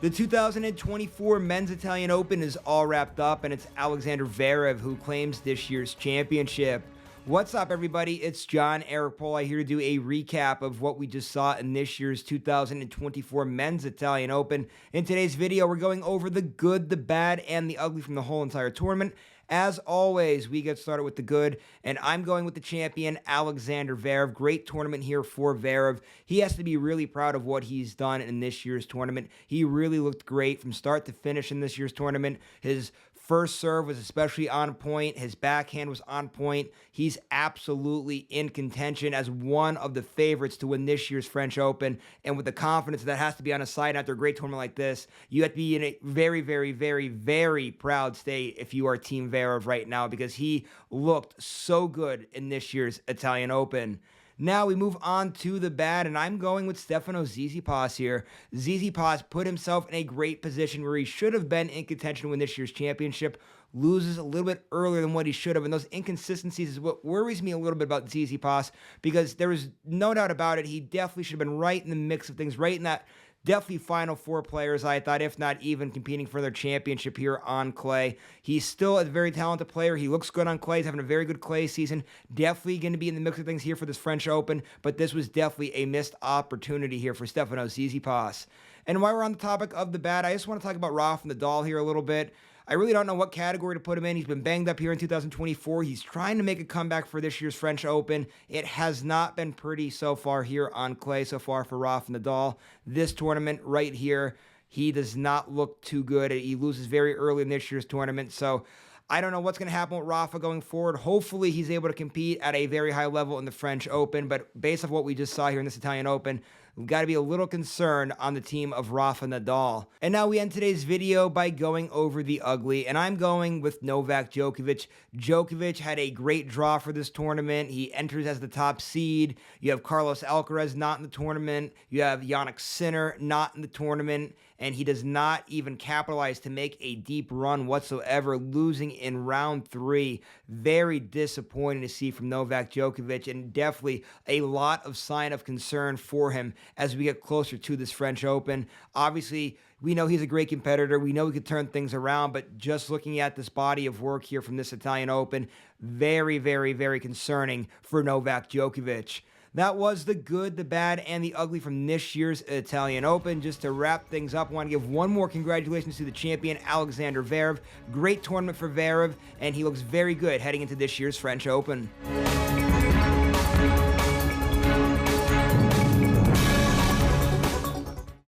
The 2024 Men's Italian Open is all wrapped up, and it's Alexander Zverev who claims this year's championship. What's up, everybody? It's John Eric Poli here to do a recap of what we just saw in this year's 2024 Men's Italian Open. In today's video, we're going over the good, the bad, and the ugly from the whole entire tournament. As always, we get started with the good, and I'm going with the champion, Alexander Zverev. Great tournament here for Zverev. He has to be really proud of what he's done in this year's tournament. He really looked great from start to finish in this year's tournament. His first serve was especially on point. His backhand was on point. He's absolutely in contention as one of the favorites to win this year's French Open. And with the confidence that has to be on his side after a great tournament like this, you have to be in a very, very, very, very proud state if you are Team Zverev right now, because he looked so good in this year's Italian Open. Now we move on to the bad, and I'm going with Stefanos Tsitsipas here. Tsitsipas put himself in a great position where he should have been in contention to win this year's championship, loses a little bit earlier than what he should have, and those inconsistencies is what worries me a little bit about Tsitsipas, because there is no doubt about it, he definitely should have been right in the mix of things, right in that definitely Final Four players, I thought, if not even competing for their championship here on clay. He's still a very talented player. He looks good on clay. He's having a very good clay season. Definitely going to be in the mix of things here for this French Open, but this was definitely a missed opportunity here for Stefanos Tsitsipas. And while we're on the topic of the bad, I just want to talk about Rafael Nadal here a little bit. I really don't know what category to put him in. He's been banged up here in 2024. He's trying to make a comeback for this year's French Open. It has not been pretty so far here on clay so far for Rafael Nadal. This tournament right here, he does not look too good. He loses very early in this year's tournament. So I don't know what's going to happen with Rafa going forward. Hopefully he's able to compete at a very high level in the French Open. But based off what we just saw here in this Italian Open, we've got to be a little concerned on the team of Rafa Nadal. And now we end today's video by going over the ugly, and I'm going with Novak Djokovic. Djokovic had a great draw for this tournament. He enters as the top seed. You have Carlos Alcaraz not in the tournament. You have Jannik Sinner not in the tournament, and he does not even capitalize to make a deep run whatsoever, losing in round 3. Very disappointing to see from Novak Djokovic, and definitely a lot of sign of concern for him as we get closer to this French Open. Obviously, we know he's a great competitor. We know he could turn things around, but just looking at this body of work here from this Italian Open, very, very, very concerning for Novak Djokovic. That was the good, the bad, and the ugly from this year's Italian Open. Just to wrap things up, I want to give one more congratulations to the champion, Alexander Zverev. Great tournament for Zverev, and he looks very good heading into this year's French Open.